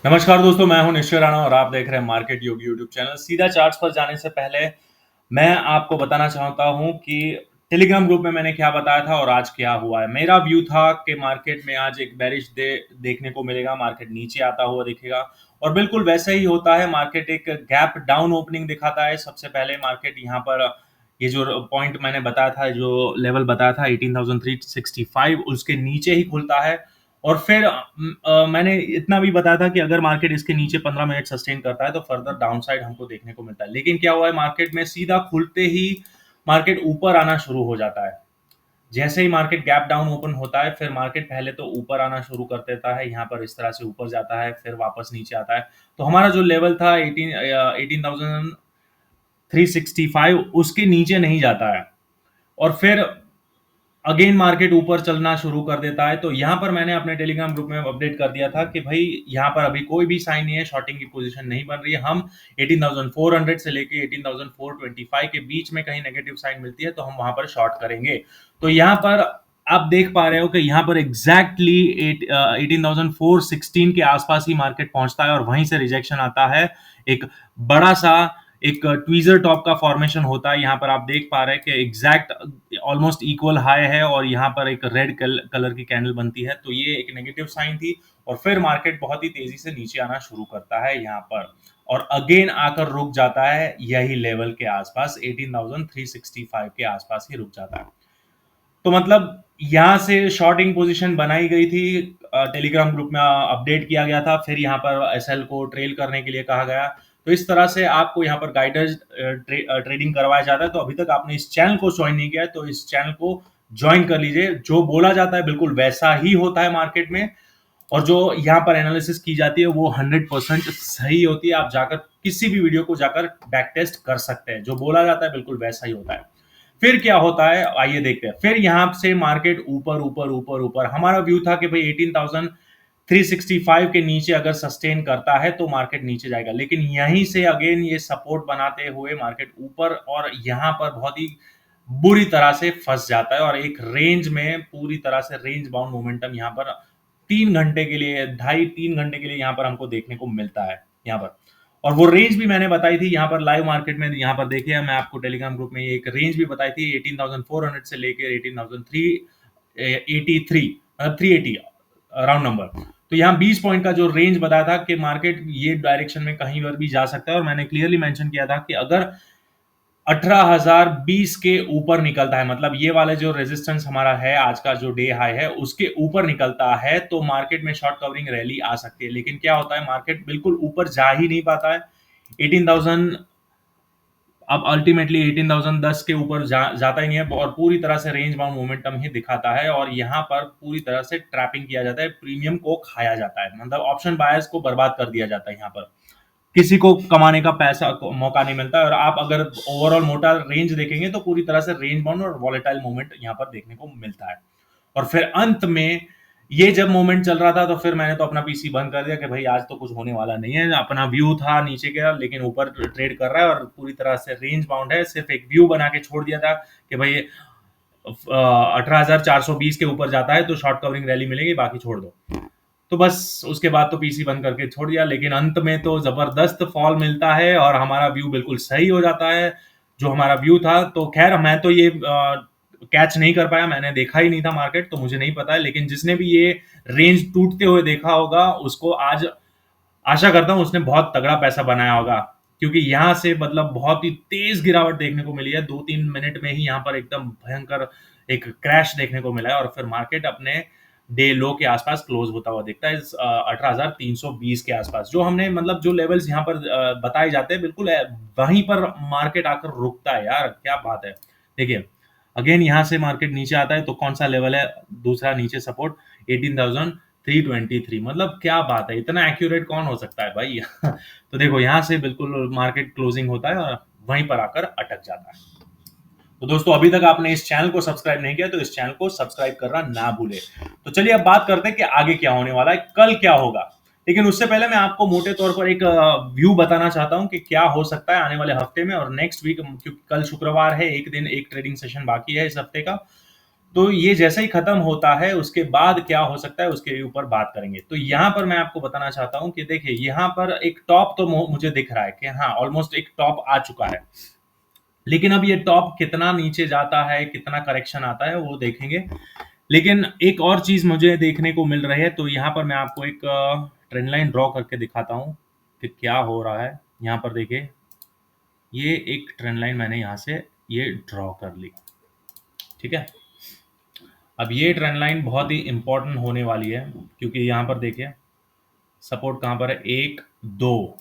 नमस्कार दोस्तों, मैं हूं निश्चय राणा और आप देख रहे हैं मार्केट योगी यूट्यूब चैनल। सीधा चार्ट्स पर जाने से पहले मैं आपको बताना चाहता हूं कि टेलीग्राम ग्रुप में मैंने क्या बताया था और आज क्या हुआ है। मेरा व्यू था कि मार्केट में आज एक बेरिश डे देखने को मिलेगा, मार्केट नीचे आता हुआ दिखेगा और बिल्कुल वैसा ही होता है। मार्केट एक गैप डाउन ओपनिंग दिखाता है। सबसे पहले मार्केट यहाँ पर ये जो पॉइंट मैंने बताया था, जो लेवल बताया था 18,365, उसके नीचे ही खुलता है। और फिर मैंने इतना भी बताया था कि अगर मार्केट इसके नीचे 15 मिनट सस्टेन करता है तो फर्दर डाउन साइड हमको देखने को मिलता है। लेकिन क्या हुआ है, मार्केट में सीधा खुलते ही मार्केट ऊपर आना शुरू हो जाता है। जैसे ही मार्केट गैप डाउन ओपन होता है, फिर मार्केट पहले तो ऊपर आना शुरू कर देता है। यहाँ पर इस तरह से ऊपर जाता है, फिर वापस नीचे आता है। तो हमारा जो लेवल था 18,365, उसके नीचे नहीं जाता है और फिर अगेन मार्केट ऊपर चलना शुरू कर देता है। तो यहाँ पर मैंने अपने टेलीग्राम ग्रुप में अपडेट कर दिया था कि भाई यहाँ पर अभी कोई भी साइन नहीं है, शॉर्टिंग की पोजीशन नहीं बन रही है। हम 18,400 से लेके 18,425 के बीच में कहीं नेगेटिव साइन मिलती है तो हम वहां पर शॉर्ट करेंगे। तो यहाँ पर आप देख पा रहे हो कि यहाँ पर एग्जैक्टली 18,416 के आसपास ही मार्केट पहुंचता है और वहीं से रिजेक्शन आता है। एक बड़ा सा एक ट्वीजर टॉप का फॉर्मेशन होता है। यहाँ पर आप देख पा रहे हैं कि एग्जैक्ट ऑलमोस्ट इक्वल हाई है और यहाँ पर एक रेड कलर की कैंडल बनती है। तो ये एक नेगेटिव साइन थी और फिर मार्केट बहुत ही तेजी से नीचे आना शुरू करता है यहाँ पर और अगेन आकर रुक जाता है यही लेवल के आसपास, 18,365 के आसपास ही रुक जाता है। तो मतलब यहाँ से शॉर्टिंग पोजीशन बनाई गई थी, टेलीग्राम ग्रुप में अपडेट किया गया था, फिर यहाँ पर एसएल को ट्रेल करने के लिए कहा गया। तो इस तरह से आपको यहाँ पर गाइडेड ट्रेडिंग करवाया जाता है। तो अभी तक आपने इस चैनल को ज्वाइन नहीं किया है तो इस चैनल को ज्वाइन कर लीजिए। जो बोला जाता है बिल्कुल वैसा ही होता है मार्केट में और जो यहाँ पर एनालिसिस की जाती है वो 100% सही होती है। आप जाकर किसी भी वीडियो को जाकर बैक टेस्ट कर सकते हैं, जो बोला जाता है बिल्कुल वैसा ही होता है। फिर क्या होता है आइए देखते हैं। फिर यहां से मार्केट ऊपर ऊपर ऊपर ऊपर, हमारा व्यू था कि भाई 18,365 के नीचे अगर सस्टेन करता है तो मार्केट नीचे जाएगा, लेकिन यहीं से अगेन ये सपोर्ट बनाते हुए मार्केट ऊपर और यहां पर बहुत ही बुरी तरह से फंस जाता है और एक रेंज में पूरी तरह से रेंज बाउंड मोमेंटम यहाँ पर 3 घंटे के लिए, 2.5-3 घंटे के लिए यहाँ पर हमको देखने को मिलता है यहाँ पर। और वो रेंज भी मैंने बताई थी यहाँ पर लाइव मार्केट में। यहाँ पर देखिए, मैं आपको टेलीग्राम ग्रुप में एक रेंज भी बताई थी 18,400 से लेकर 18,383, मतलब 380 राउंड नंबर। तो यहाँ 20 पॉइंट का जो रेंज बताया था कि मार्केट ये डायरेक्शन में कहीं पर भी जा सकता है और मैंने क्लियरली मेंशन किया था कि अगर 18,020 के ऊपर निकलता है, मतलब ये वाला जो रेजिस्टेंस हमारा है, आज का जो डे हाई है उसके ऊपर निकलता है तो मार्केट में शॉर्ट कवरिंग रैली आ सकती है। लेकिन क्या होता है, मार्केट बिल्कुल ऊपर जा ही नहीं पाता है। 18,000 अब अल्टीमेटली 18,010 के ऊपर जाता ही नहीं है और पूरी तरह से रेंज बाउंड मोमेंटम ही दिखाता है और यहाँ पर पूरी तरह से ट्रैपिंग किया जाता है, प्रीमियम को खाया जाता है, मतलब ऑप्शन बायर्स को बर्बाद कर दिया जाता है। यहाँ पर किसी को कमाने का पैसा मौका नहीं मिलता है और आप अगर ओवरऑल मोटा रेंज देखेंगे तो पूरी तरह से रेंज बाउंड और वॉलेटाइल मूवमेंट यहाँ पर देखने को मिलता है। और फिर अंत में ये जब मोमेंट चल रहा था तो फिर मैंने तो अपना पीसी बंद कर दिया कि भाई आज तो कुछ होने वाला नहीं है। अपना व्यू था नीचे का, लेकिन ऊपर ट्रेड कर रहा है और पूरी तरह से रेंज बाउंड है। सिर्फ एक व्यू बना के छोड़ दिया था कि भाई 18,420 के ऊपर जाता है तो शॉर्ट कवरिंग रैली मिलेगी, बाकी छोड़ दो। तो बस उसके बाद तो पीसी बंद करके छोड़ दिया, लेकिन अंत में तो जबरदस्त फॉल मिलता है और हमारा व्यू बिल्कुल सही हो जाता है जो हमारा व्यू था। तो खैर मैं तो ये कैच नहीं कर पाया, मैंने देखा ही नहीं था मार्केट, तो मुझे नहीं पता है। लेकिन जिसने भी ये रेंज टूटते हुए देखा होगा उसको आज आशा करता हूँ उसने बहुत तगड़ा पैसा बनाया होगा, क्योंकि यहाँ से मतलब बहुत ही तेज गिरावट देखने को मिली है। 2-3 मिनट में ही यहाँ पर एकदम भयंकर एक क्रैश देखने को मिला है और फिर मार्केट अपने डे लो के आसपास क्लोज होता हुआ दिखता है, 18,320 के आसपास। जो हमने मतलब जो लेवल्स यहाँ पर बताए जाते हैं बिल्कुल वहीं पर मार्केट आकर रुकता है। यार क्या बात है, देखिए अगेन यहाँ से मार्केट नीचे आता है तो कौन सा लेवल है दूसरा नीचे सपोर्ट, 18,323। मतलब क्या बात है, इतना एक्यूरेट कौन हो सकता है भाई। तो देखो यहाँ से बिल्कुल मार्केट क्लोजिंग होता है और वहीं पर आकर अटक जाता है। तो दोस्तों अभी तक आपने इस चैनल को सब्सक्राइब नहीं किया तो इस चैनल को सब्सक्राइब करना ना भूले। तो चलिए अब बात करते हैं कि आगे क्या होने वाला है, कल क्या होगा। लेकिन उससे पहले मैं आपको मोटे तौर पर एक व्यू बताना चाहता हूं कि क्या हो सकता है आने वाले हफ्ते में और नेक्स्ट वीक, क्योंकि कल शुक्रवार है, एक दिन एक ट्रेडिंग सेशन बाकी है इस हफ्ते का। तो ये जैसे ही खत्म होता है उसके बाद क्या हो सकता है उसके ऊपर बात करेंगे। तो यहाँ पर मैं आपको बताना चाहता हूँ कि देखिए यहाँ पर एक टॉप तो मुझे दिख रहा है कि हाँ ऑलमोस्ट एक टॉप आ चुका है, लेकिन अब ये टॉप कितना नीचे जाता है, कितना करेक्शन आता है वो देखेंगे। लेकिन एक और चीज मुझे देखने को मिल रही है, तो यहाँ पर मैं आपको एक ट्रेंड लाइन ड्रॉ करके दिखाता हूँ कि क्या हो रहा है। यहाँ पर देखिए ये एक ट्रेंड लाइन मैंने यहाँ से ये ड्रॉ कर ली, ठीक है। अब ये ट्रेंड लाइन बहुत ही इंपॉर्टेंट होने वाली है, क्योंकि यहाँ पर देखिए सपोर्ट कहाँ पर है, एक, दो,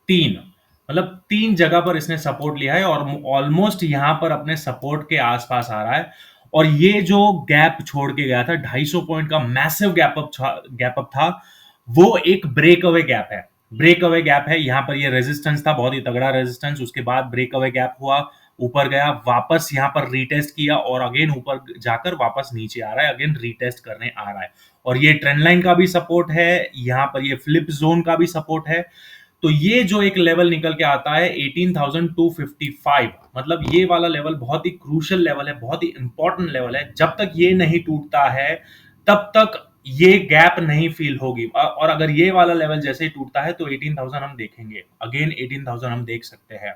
तीन, मतलब तीन जगह पर इसने सपोर्ट लिया है और ऑलमोस्ट यहाँ पर अपने सपोर्ट के आसपास आ रहा है। और ये जो गैप छोड़ के गया था 250 पॉइंट का मैसिव गैप अप था, वो एक ब्रेक अवे गैप है। ब्रेक अवे गैप है, यहाँ पर ये रेजिस्टेंस था, बहुत ही तगड़ा रेजिस्टेंस, उसके बाद ब्रेक अवे गैप हुआ, ऊपर गया, वापस यहाँ पर रीटेस्ट किया और अगेन ऊपर जाकर वापस नीचे आ रहा है, अगेन रीटेस्ट करने आ रहा है। और ये ट्रेंड लाइन का भी सपोर्ट है, यहाँ पर ये फ्लिप जोन का भी सपोर्ट है। तो ये जो एक लेवल निकल के आता है 18,255, मतलब ये वाला लेवल बहुत ही क्रूशियल लेवल है, बहुत ही इंपॉर्टेंट लेवल है। जब तक ये नहीं टूटता है तब तक ये गैप नहीं फील होगी। और अगर ये वाला लेवल जैसे ही टूटता है तो 18,000 हम देखेंगे, अगेन 18,000 हम देख सकते हैं,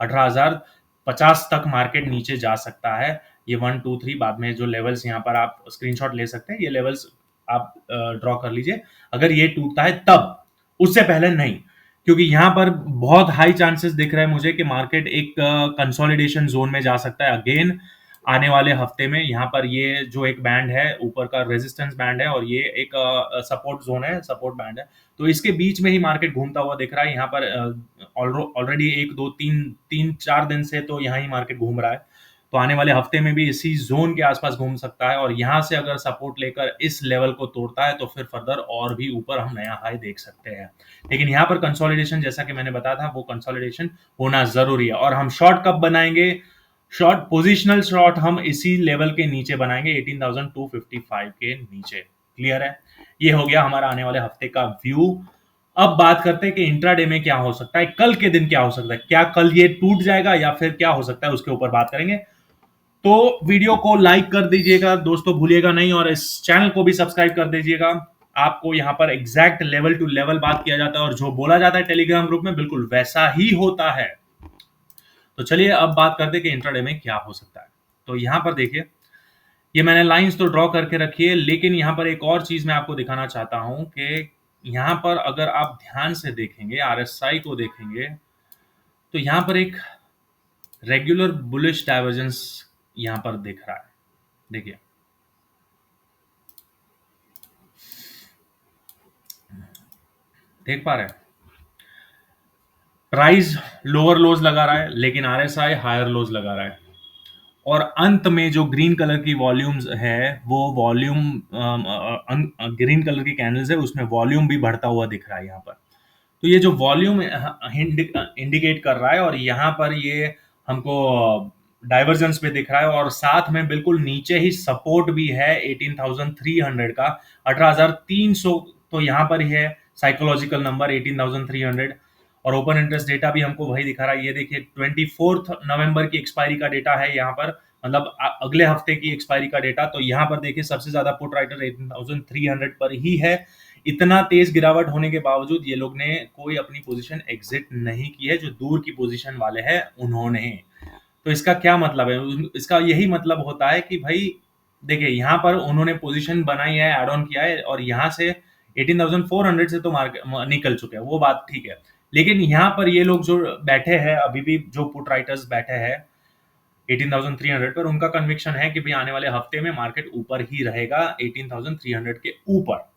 18,050 तक मार्केट नीचे जा सकता है। ये 1 2 3 बाद में जो लेवल्स यहाँ पर आप स्क्रीनशॉट ले सकते हैं, ये लेवल्स आप ड्रॉ कर लीजिए। अगर ये टूटता है तब, उससे पहले नहीं, क्योंकि यहां पर बहुत हाई चांसेस दिख रहे हैं मुझे कि मार्केट एक कंसोलिडेशन जोन में जा सकता है अगेन आने वाले हफ्ते में। यहाँ पर ये जो एक बैंड है ऊपर का रेजिस्टेंस बैंड है और ये एक सपोर्ट जोन है, सपोर्ट बैंड है, तो इसके बीच में ही मार्केट घूमता हुआ दिख रहा है। यहाँ पर ऑलरेडी एक दो तीन तीन चार दिन से तो यहाँ ही मार्केट घूम रहा है, तो आने वाले हफ्ते में भी इसी जोन के आसपास घूम सकता है। और यहाँ से अगर सपोर्ट लेकर इस लेवल को तोड़ता है तो फिर फर्दर और भी ऊपर हम नया हाई देख सकते हैं। लेकिन यहाँ पर कंसोलिडेशन, जैसा कि मैंने बताया था, वो कंसोलिडेशन होना जरूरी है। और हम शॉर्ट कब बनाएंगे? शॉर्ट पोजिशनल शॉर्ट हम इसी लेवल के नीचे बनाएंगे, 18,255 के नीचे। क्लियर है? ये हो गया हमारा आने वाले हफ्ते का व्यू। अब बात करते हैं कि इंट्राडे में क्या हो सकता है, कल के दिन क्या हो सकता है, क्या कल ये टूट जाएगा या फिर क्या हो सकता है, उसके ऊपर बात करेंगे। तो वीडियो को लाइक कर दीजिएगा दोस्तों, भूलिएगा नहीं, और इस चैनल को भी सब्सक्राइब कर दीजिएगा। आपको यहाँ पर एग्जैक्ट लेवल टू लेवल बात किया जाता है और जो बोला जाता है टेलीग्राम ग्रुप में बिल्कुल वैसा ही होता है। तो चलिए अब बात करते हैं कि इंट्राडे में क्या हो सकता है। तो यहाँ पर देखिए, ये मैंने लाइंस तो ड्रॉ करके रखी है, लेकिन यहाँ पर एक और चीज मैं आपको दिखाना चाहता हूँ कि यहाँ पर अगर आप ध्यान से देखेंगे, आरएसआई को देखेंगे, तो यहाँ पर एक रेगुलर बुलिश डाइवर्जेंस यहाँ पर दिख रहा है। देखिए देख पा रहे हैं, प्राइस लोअर लोज लगा रहा है लेकिन आरएसआई हायर लोज लगा रहा है। और अंत में जो ग्रीन कलर की वॉल्यूम्स है, वो वॉल्यूम ग्रीन कलर की कैंडल्स है, उसमें वॉल्यूम भी बढ़ता हुआ दिख रहा है यहाँ पर। तो ये जो वॉल्यूम इंडिकेट कर रहा है और यहाँ पर ये हमको डाइवर्जेंस पे दिख रहा है, और साथ में बिल्कुल नीचे ही सपोर्ट भी है 18,300 का, 18,300 तो यहाँ पर ही है साइकोलॉजिकल नंबर 18,300। और ओपन इंटरेस्ट डेटा भी हमको वही दिखा रहा है, ये देखिए 24 नवंबर की एक्सपायरी का डेटा है यहाँ पर, मतलब अगले हफ्ते की एक्सपायरी का डेटा। तो यहाँ पर देखिए सबसे ज्यादा पुट राइटर 18,300 पर ही है। इतना तेज गिरावट होने के बावजूद ये लोग ने कोई अपनी पोजीशन एग्जिट नहीं की है, जो दूर की पोजीशन वाले हैं उन्होंने। तो इसका क्या मतलब है? इसका यही मतलब होता है कि भाई देखिए यहाँ पर उन्होंने पोजीशन बनाई है, एड ऑन किया है, और यहाँ से 18,400 से तो मार्केट निकल चुके हैं, वो बात ठीक है। लेकिन यहाँ पर ये लोग जो बैठे हैं अभी भी, जो पुट राइटर्स बैठे हैं 18,300 पर, उनका कन्विक्शन है कि भाई आने वाले हफ्ते में मार्केट ऊपर ही रहेगा 18,300 के ऊपर।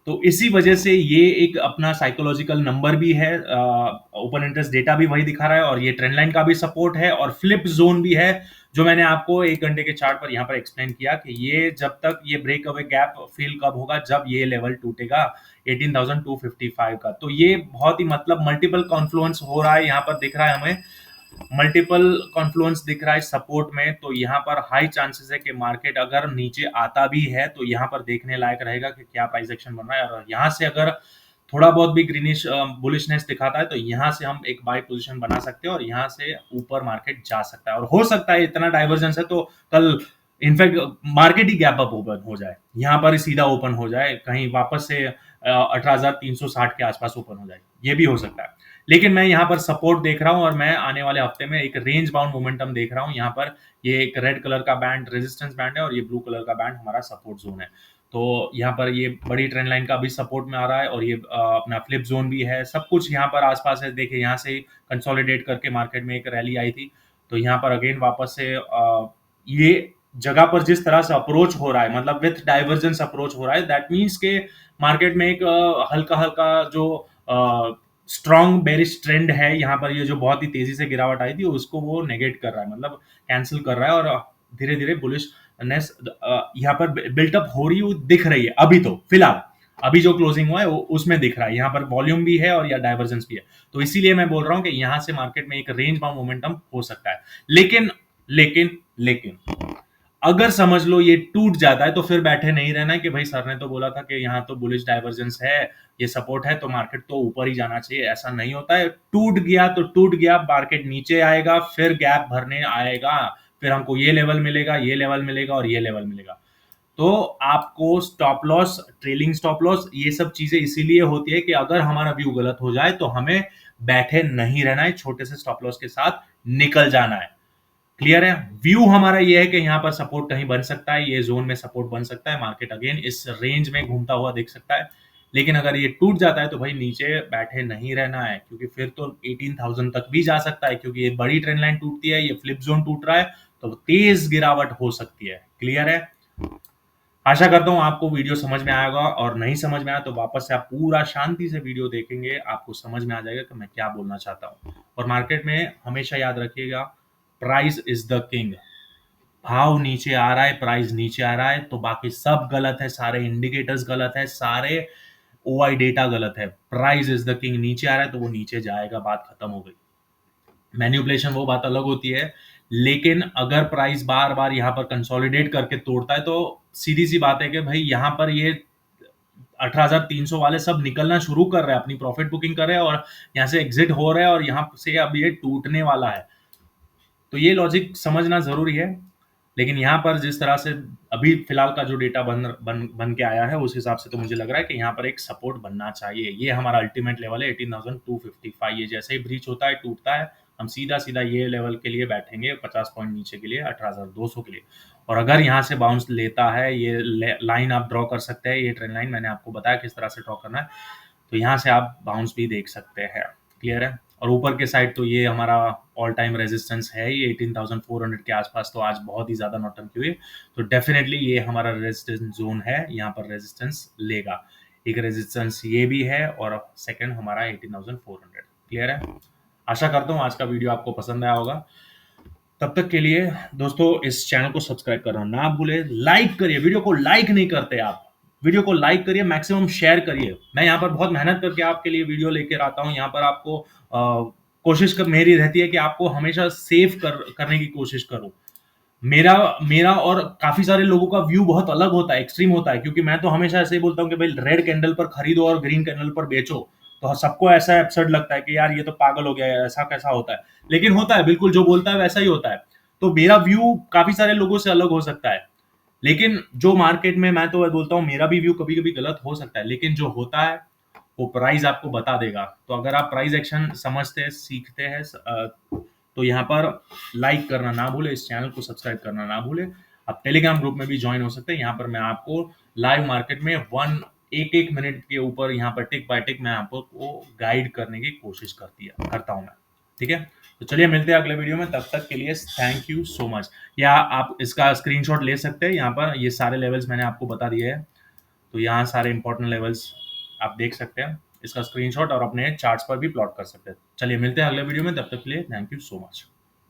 तो इसी वजह से ये एक अपना साइकोलॉजिकल नंबर भी है, ओपन इंटरेस्ट डेटा भी वही दिखा रहा है, और ये ट्रेंड लाइन का भी सपोर्ट है, और फ्लिप जोन भी है, जो मैंने आपको 1 घंटे के चार्ट पर यहाँ पर एक्सप्लेन किया कि ये जब तक ये ब्रेक अवे गैप फील कब होगा, जब ये लेवल टूटेगा 18,255 का। तो ये बहुत ही मतलब मल्टीपल कॉन्फ्लुएंस हो रहा है, यहाँ पर दिख रहा है हमें मल्टीपल कॉन्फ्लुएंस दिख रहा है सपोर्ट में। तो यहाँ पर हाई चांसेस है कि मार्केट अगर नीचे आता भी है तो यहाँ पर देखने लायक रहेगा कि क्या प्राइस एक्शन बन रहा है, और यहाँ से अगर थोड़ा बहुत भी ग्रीनिश बुलिशनेस दिखाता है तो यहाँ से हम एक बाय पोजीशन बना सकते हैं और यहाँ से ऊपर मार्केट जा सकता है। और हो सकता है इतना डाइवर्जेंस है तो कल इनफैक्ट मार्केट ही गैप अप ओपन हो जाए, यहाँ पर सीधा ओपन हो जाए, कहीं वापस से 18,360 के आसपास ओपन हो जाए, ये भी हो सकता है। लेकिन मैं यहाँ पर सपोर्ट देख रहा हूँ और मैं आने वाले हफ्ते में एक रेंज बाउंड मोमेंटम देख रहा हूँ। यहाँ पर ये एक रेड कलर का बैंड रेजिस्टेंस बैंड है और ये ब्लू कलर का बैंड हमारा सपोर्ट जोन है। तो यहाँ पर ये बड़ी ट्रेंड लाइन का भी सपोर्ट में आ रहा है और ये अपना फ्लिप जोन भी है, सब कुछ यहाँ पर आसपास है। देखिए यहाँ से कंसोलिडेट करके मार्केट में एक रैली आई थी, तो यहाँ पर अगेन वापस से ये जगह पर जिस तरह से अप्रोच हो रहा है, मतलब विथ डाइवर्जेंस अप्रोच हो रहा है, दैट मीन्स के मार्केट में एक हल्का हल्का जो स्ट्रॉन्ग बेरिश ट्रेंड है, यहाँ पर ये जो बहुत ही तेजी से गिरावट आई थी उसको वो नेगेट कर रहा है, मतलब कैंसिल कर रहा है और धीरे धीरे बुलिशनेस यहाँ पर बिल्टअप हो रही दिख रही है। अभी तो फिलहाल अभी जो क्लोजिंग हुआ है उसमें दिख रहा है, यहाँ पर वॉल्यूम भी है और या डाइवर्जेंस भी है। तो इसीलिए मैं बोल रहा हूँ कि यहाँ से मार्केट में एक रेंज बाउंड मोमेंटम हो सकता है। लेकिन लेकिन लेकिन अगर समझ लो ये टूट जाता है तो फिर बैठे नहीं रहना है कि भाई सर ने तो बोला था कि यहाँ तो बुलिश डाइवर्जेंस है, ये सपोर्ट है, तो मार्केट तो ऊपर ही जाना चाहिए। ऐसा नहीं होता है, टूट गया तो टूट गया, मार्केट नीचे आएगा, फिर गैप भरने आएगा, फिर हमको ये लेवल मिलेगा, ये लेवल मिलेगा और ये लेवल मिलेगा। तो आपको stop loss, trailing stop loss, ये सब चीजें इसीलिए होती है कि अगर हमारा व्यू गलत हो जाए तो हमें बैठे नहीं रहना है, छोटे से स्टॉप लॉस के साथ निकल जाना है। क्लियर है? व्यू हमारा ये है कि यहाँ पर सपोर्ट कहीं बन सकता है, ये जोन में सपोर्ट बन सकता है, मार्केट अगेन इस रेंज में घूमता हुआ दिख सकता है। लेकिन अगर ये टूट जाता है तो भाई नीचे बैठे नहीं रहना है, क्योंकि फिर तो 18,000 तक भी जा सकता है, क्योंकि ये बड़ी ट्रेंड लाइन टूटती है, ये फ्लिप जोन टूट रहा है, तो तेज गिरावट हो सकती है। क्लियर है? आशा करता हूँ आपको वीडियो समझ में आएगा, और नहीं समझ में आया तो वापस से आप पूरा शांति से वीडियो देखेंगे, आपको समझ में आ जाएगा कि मैं क्या बोलना चाहता हूँ। और मार्केट में हमेशा याद रखिएगा, प्राइस इज द किंग। भाव नीचे आ रहा है, प्राइस नीचे आ रहा है, तो बाकी सब गलत है, सारे इंडिकेटर्स गलत है, सारे ओआई डेटा गलत है। प्राइस इज द किंग, नीचे आ रहा है तो वो नीचे जाएगा, बात खत्म हो गई। मैन्युपुलेशन वो बात अलग होती है, लेकिन अगर प्राइस बार बार यहाँ पर कंसोलिडेट करके तोड़ता है तो सीधी सी बात है कि भाई यहाँ पर ये 18,300 वाले सब निकलना शुरू कर रहे हैं, अपनी प्रॉफिट बुकिंग कर रहे हैं और यहाँ से एग्जिट हो रहे हैं और यहाँ से अब ये टूटने वाला है। तो ये लॉजिक समझना जरूरी है। लेकिन यहाँ पर जिस तरह से अभी फिलहाल का जो डेटा बन के आया है, उस हिसाब से तो मुझे लग रहा है कि यहाँ पर एक सपोर्ट बनना चाहिए। ये हमारा अल्टीमेट लेवल है 18,255। ये जैसे ही ब्रीच होता है, टूटता है, हम सीधा सीधा ये लेवल के लिए बैठेंगे, 50 पॉइंट नीचे के लिए, 18,200 के लिए। और अगर यहाँ से बाउंस लेता है, ये लाइन आप ड्रॉ कर सकते हैं, ये ट्रेंड लाइन मैंने आपको बताया किस तरह से ड्रॉ करना है, तो यहाँ से आप बाउंस भी देख सकते हैं। क्लियर है? और ऊपर के साइड तो ये हमारा ऑल टाइम रेजिस्टेंस है, ये 18,400 के आसपास, तो आज बहुत ही ज्यादा नौटंकी हुई, तो डेफिनेटली ये हमारा रेजिस्टेंस जोन है, यहाँ पर रेजिस्टेंस लेगा। एक रेजिस्टेंस ये भी है और सेकंड हमारा 18,400। क्लियर है? आशा करता हूँ आज का वीडियो आपको पसंद आया होगा। तब तक के लिए दोस्तों, इस चैनल को सब्सक्राइब करना ना भूले, लाइक करिए, वीडियो को लाइक नहीं करते आप, वीडियो को लाइक करिए, मैक्सिमम शेयर करिए। मैं यहाँ पर बहुत मेहनत करके आपके लिए वीडियो लेकर आता हूँ, यहाँ पर आपको कोशिश मेरी रहती है कि आपको हमेशा सेव करने की कोशिश करूँ। मेरा मेरा और काफी सारे लोगों का व्यू बहुत अलग होता है, एक्सट्रीम होता है, क्योंकि मैं तो हमेशा ऐसे ही बोलता हूँ कि भाई रेड कैंडल पर खरीदो और ग्रीन कैंडल पर बेचो, तो सबको ऐसा एब्सर्ड लगता है कि यार ये तो पागल हो गया है, ऐसा कैसा होता है। लेकिन होता है, बिल्कुल जो बोलता है वैसा ही होता है। तो मेरा व्यू काफी सारे लोगों से अलग हो सकता है, लेकिन जो मार्केट में, मैं तो बोलता हूँ मेरा भी व्यू कभी कभी गलत हो सकता है, लेकिन जो होता है वो प्राइस आपको बता देगा। तो अगर आप प्राइस एक्शन समझते हैं, सीखते हैं, तो यहाँ पर लाइक करना ना भूले, इस चैनल को सब्सक्राइब करना ना भूले। आप टेलीग्राम ग्रुप में भी ज्वाइन हो सकते हैं, यहाँ पर मैं आपको लाइव मार्केट में एक एक मिनट के ऊपर यहाँ पर टिक बाय टिक मैं आपको गाइड करने की कोशिश करता हूँ मैं। ठीक है? तो चलिए मिलते हैं अगले वीडियो में, तब तक के लिए थैंक यू सो मच। या आप इसका स्क्रीनशॉट ले सकते हैं, यहाँ पर ये सारे लेवल्स मैंने आपको बता दिए हैं, तो यहाँ सारे इंपॉर्टेंट लेवल्स आप देख सकते हैं, इसका स्क्रीनशॉट और अपने चार्ट्स पर भी प्लॉट कर सकते हैं। चलिए मिलते हैं अगले वीडियो में, तब तक के लिए थैंक यू सो मच।